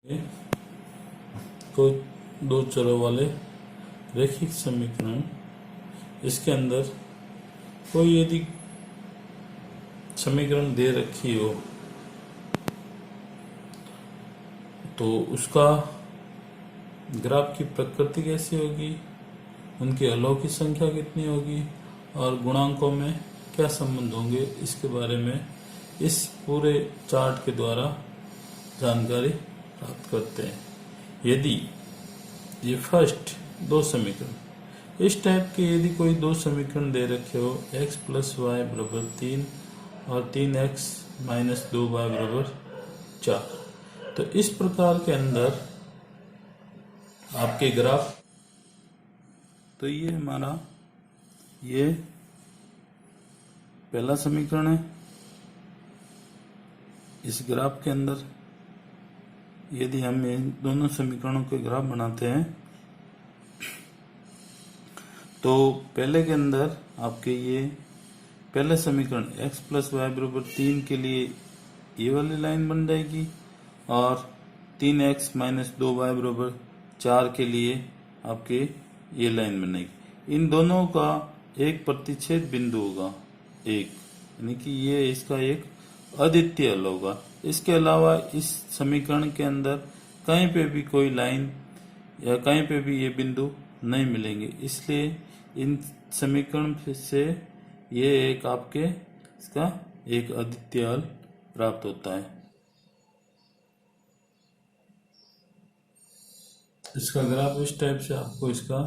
कोई दो चरों वाले रैखिक समीकरण, इसके अंदर कोई यदि समीकरण दे रखी हो तो उसका ग्राफ की प्रकृति कैसी होगी, उनके हलों की संख्या कितनी होगी और गुणांकों में क्या संबंध होंगे, इसके बारे में इस पूरे चार्ट के द्वारा जानकारी प्राप्त करते हैं। यदि ये फर्स्ट दो समीकरण इस टाइप के यदि कोई दो समीकरण दे रखे हो x प्लस वाई बराबर 3 और 3x माइनस 2y बराबर 4, तो इस प्रकार के अंदर आपके ग्राफ, तो ये हमारा ये पहला समीकरण है। इस ग्राफ के अंदर यदि हम इन दोनों समीकरणों के ग्राफ बनाते हैं तो पहले के अंदर आपके ये पहले समीकरण x प्लस वाई बराबर 3 के लिए ये वाली लाइन बन जाएगी और 3x माइनस 2y बराबर 4 के लिए आपके ये लाइन बनेगी। इन दोनों का एक प्रतिच्छेद बिंदु होगा एक, यानी कि ये इसका एक अद्वितीय हल होगा। इसके अलावा इस समीकरण के अंदर कहीं पे भी कोई लाइन या कहीं पे भी ये बिंदु नहीं मिलेंगे, इसलिए इन समीकरण से ये एक आपके इसका एक अद्वितीय हल प्राप्त होता है। इसका ग्राफ इस टाइप से आपको इसका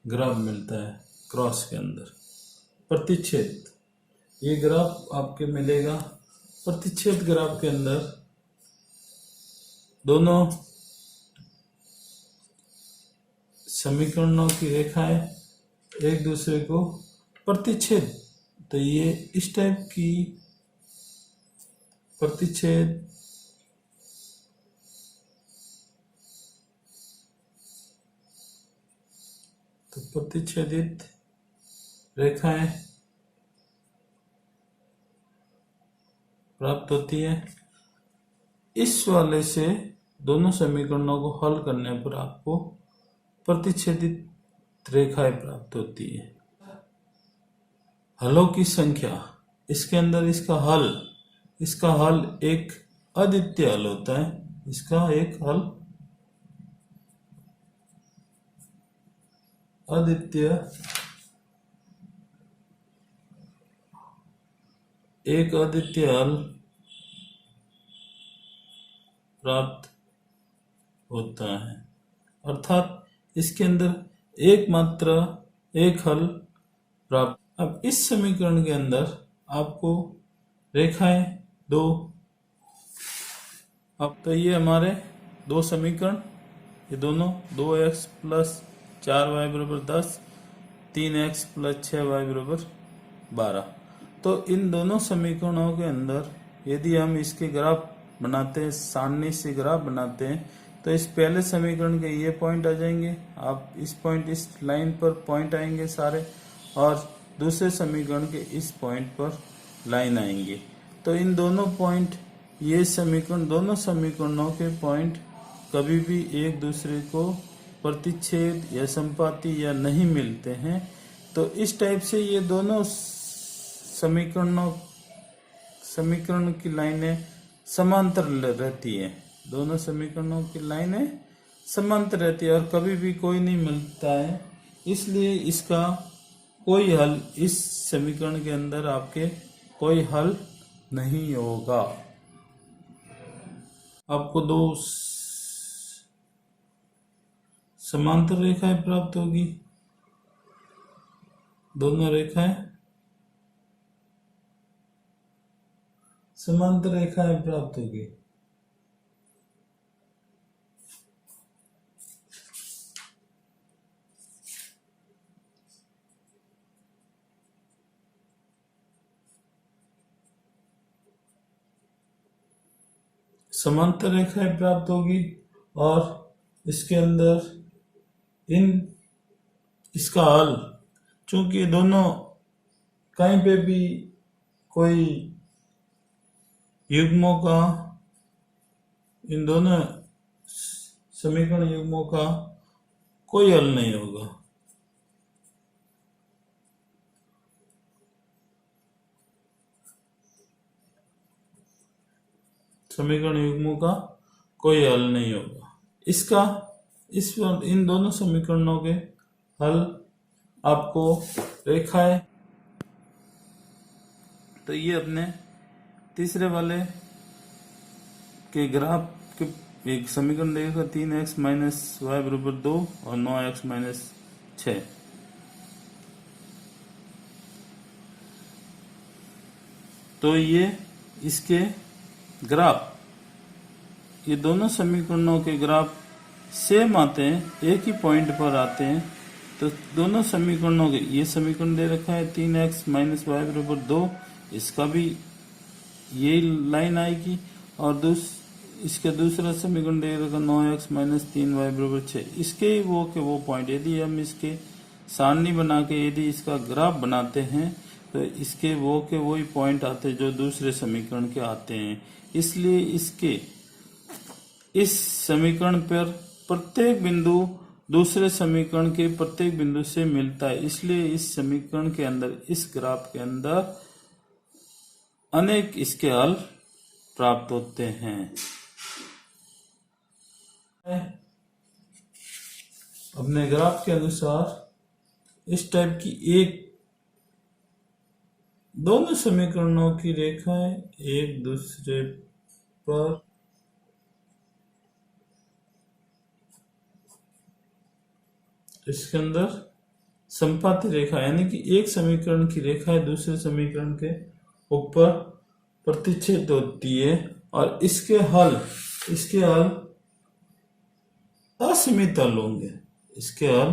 ग्राफ मिलता है। क्रॉस के अंदर प्रतिच्छेद, ये ग्राफ आपके मिलेगा प्रतिच्छेद ग्राफ के अंदर दोनों समीकरणों की रेखाएं एक दूसरे को प्रतिच्छेद, तो ये इस टाइप की प्रतिच्छेद तो प्रतिच्छेदित रेखाएं प्राप्त होती है। इस वाले से दोनों समीकरणों को हल करने पर आपको प्रतिच्छेदित रेखाएं प्राप्त होती है। हलों की संख्या, इसके अंदर इसका हल एक अद्वितीय हल होता है। इसका एक हल अद्वितीय हल प्राप्त होता है, अर्थात इसके अंदर एकमात्र एक हल प्राप्त। अब इस समीकरण के अंदर आपको रेखाएं दो, अब तो ये हमारे दो समीकरण, ये दोनों 2x प्लस 4y बराबर 10, 3x प्लस 6y बराबर 12, तो इन दोनों समीकरणों के अंदर यदि हम इसके ग्राफ बनाते हैं, सारणी से ग्राफ बनाते हैं, तो इस पहले समीकरण के ये पॉइंट आ जाएंगे, आप इस पॉइंट इस लाइन पर पॉइंट आएंगे सारे, और दूसरे समीकरण के इस पॉइंट पर लाइन आएंगे। तो इन दोनों पॉइंट, ये समीकरण, दोनों समीकरणों के पॉइंट कभी भी एक दूसरे को प्रतिच्छेद या संपाती या नहीं मिलते हैं। तो इस टाइप से ये दोनों समीकरण की लाइनें समांतर रहती है, दोनों समीकरणों की लाइनें समांतर रहती है और कभी भी कोई नहीं मिलता है, इसलिए इसका कोई हल, इस समीकरण के अंदर आपके कोई हल नहीं होगा। आपको दो समांतर रेखाएं प्राप्त होगी, दोनों रेखाएं समांतर रेखाएं प्राप्त होगी। समांतर रेखाएं प्राप्त होगी और इसके अंदर इसका हल, चूंकि दोनों कहीं पे भी कोई युग्मों का इन दोनों समीकरण युग्मों का कोई हल नहीं होगा। समीकरण युग्मों का कोई हल नहीं होगा। इसका इन दोनों समीकरणों के हल आपको रेखाएं, तो ये अपने तीसरे वाले के ग्राफ के एक समीकरण देगा 3x माइनस वाई बराबर 2 और 9x माइनस 6। तो ये इसके ग्राफ, ये दोनों समीकरणों के ग्राफ सेम आते हैं, एक ही पॉइंट पर आते हैं। तो दोनों समीकरणों के, ये समीकरण दे रखा है 3x माइनस वाई बराबर 2, इसका भी यही लाइन आएगी। और इसका दूसरा समीकरण दे रखा 9x माइनस 3y बराबर 6, इसके ही वो के वो पॉइंट, यदि हम इसके सारणी बना के यदि इसका ग्राफ बनाते हैं तो इसके वो के वही पॉइंट आते हैं जो दूसरे समीकरण के आते हैं। इसलिए इसके इस समीकरण पर प्रत्येक बिंदु दूसरे समीकरण के प्रत्येक बिंदु से मिलता है। इसलिए इस समीकरण के अंदर, इस ग्राफ के अंदर अनेक इसके हल प्राप्त होते हैं। अपने ग्राफ के अनुसार इस टाइप की एक दोनों समीकरणों की रेखाएं एक दूसरे पर इसके अंदर संपाती रेखा, यानी कि एक समीकरण की रेखा है दूसरे समीकरण के ऊपर प्रतिच्छेद होती है और इसके हल असीमित हल होंगे। इसके हल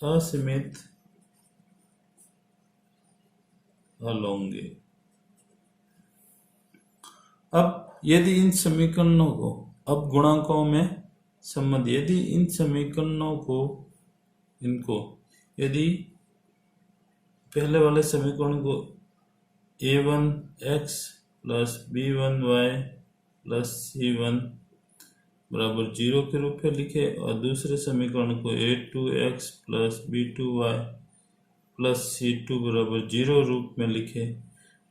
असीमित हल होंगे। अब यदि इन समीकरणों को, अब गुणांकों में संबंध, यदि इन समीकरणों को, इनको यदि पहले वाले समीकरण को a1x plus b1y plus c1 बराबर 0 के रूप में लिखे और दूसरे समीकरण को a2x plus b2y plus c2 बराबर 0 रूप में लिखे,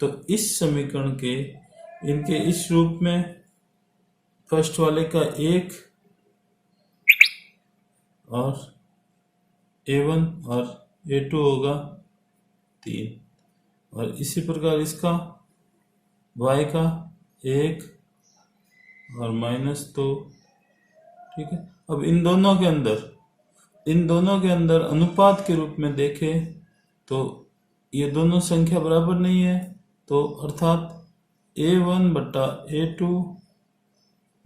तो इस समीकरण के इनके इस रूप में फर्स्ट वाले का 1 और a1 और a2 होगा 3, और इसी प्रकार इसका y का 1 और माइनस 2। ठीक है। अब इन दोनों के अंदर अनुपात के रूप में देखें तो ये दोनों संख्या बराबर नहीं है, तो अर्थात a1 बटा a2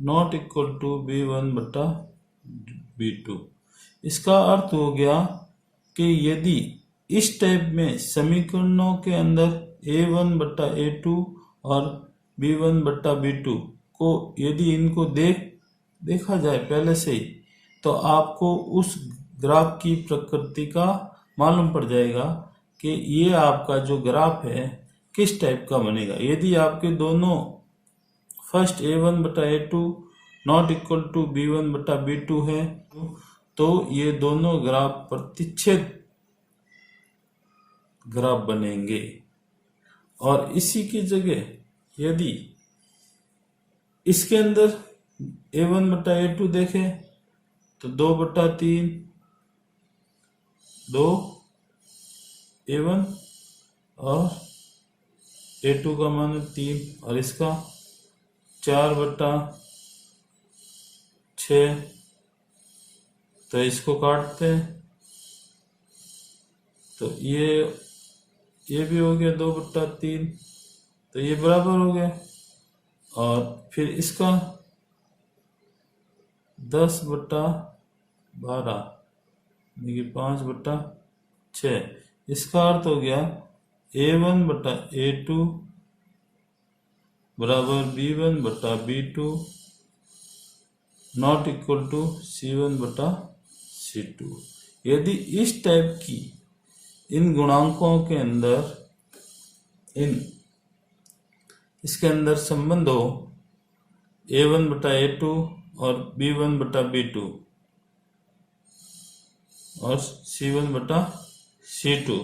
not equal to b1 बटा b2। इसका अर्थ हो गया कि यदि इस टाइप में समीकरणों के अंदर a1 बटा a2 और b1 बटा b2 को यदि इनको देखा जाए पहले से ही, तो आपको उस ग्राफ की प्रकृति का मालूम पड़ जाएगा कि ये आपका जो ग्राफ है किस टाइप का बनेगा। यदि आपके दोनों फर्स्ट a1 बटा a2 not equal to b1 बटा b2 है, तो ये दोनों ग्राफ प्रतिच्छेद ग्राफ बनेंगे। और इसी की जगह यदि इसके अंदर a1 बटा a2 देखें तो 2 बटा 3 2 a1 और a2 का मान 3 और इसका 4 बटा 6, तो इसको काटते हैं तो ये भी हो गया 2 बटा 3, तो ये बराबर हो गया। और फिर इसका 10 बटा 12 देखिए 5 बटा 6, इसका अर्थ हो गया a1 बटा a2 बराबर b1 बटा b2 not equal to c1 बटा c2। यदि इस टाइप की इन गुणांकों के अंदर इसके अंदर संबंध हो A1 बटा A2 और B1 बटा B2 और C1 बटा C2।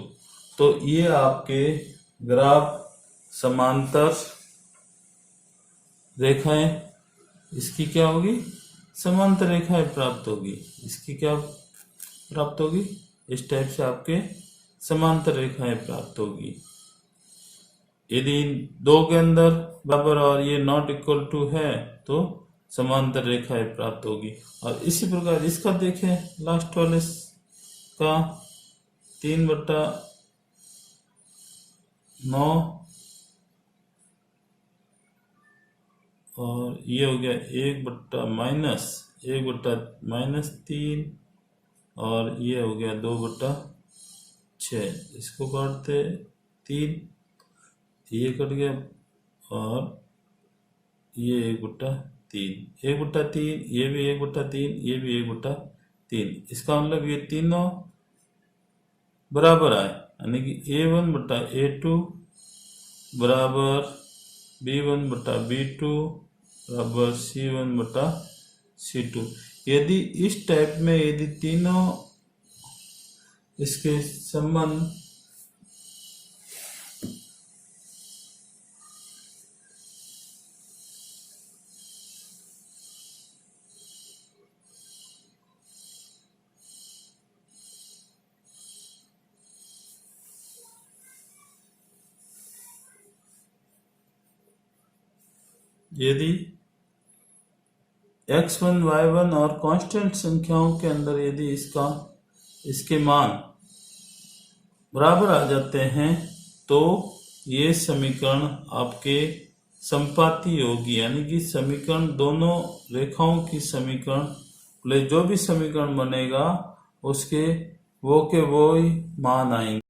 तो ये आपके ग्राफ समांतर रेखाएं, इसकी क्या होगी, समांतर रेखाएं प्राप्त होगी। इसकी क्या प्राप्त होगी, इस टाइप से आपके समांतर रेखाएं प्राप्त होगी। यदि दो के अंदर बराबर और ये नॉट इक्वल टू है तो समांतर रेखाएं प्राप्त होगी। और इसी प्रकार इसका देखें, लास्ट वाले का 3/9 और ये हो गया 1/-3 और ये हो गया 2/6। इसको काटते 3, ये कट गया और ये 1/3, 1/3, ये भी 1/3, ये भी 1/3। इसका मतलब ये तीनों बराबर आए, यानी कि A1 बटा A2 बराबर B1 बटा B2 बराबर C1 बटा C2। यदि इस टाइप में यदि तीनों इसके संबंध यदि x1 y1 और कांस्टेंट संख्याओं के अंदर यदि इसके मान बराबर आ जाते हैं तो ये समीकरण आपके संपाती होगी, यानी कि समीकरण दोनों रेखाओं की समीकरण जो भी समीकरण बनेगा उसके वो ही मान आएंगे।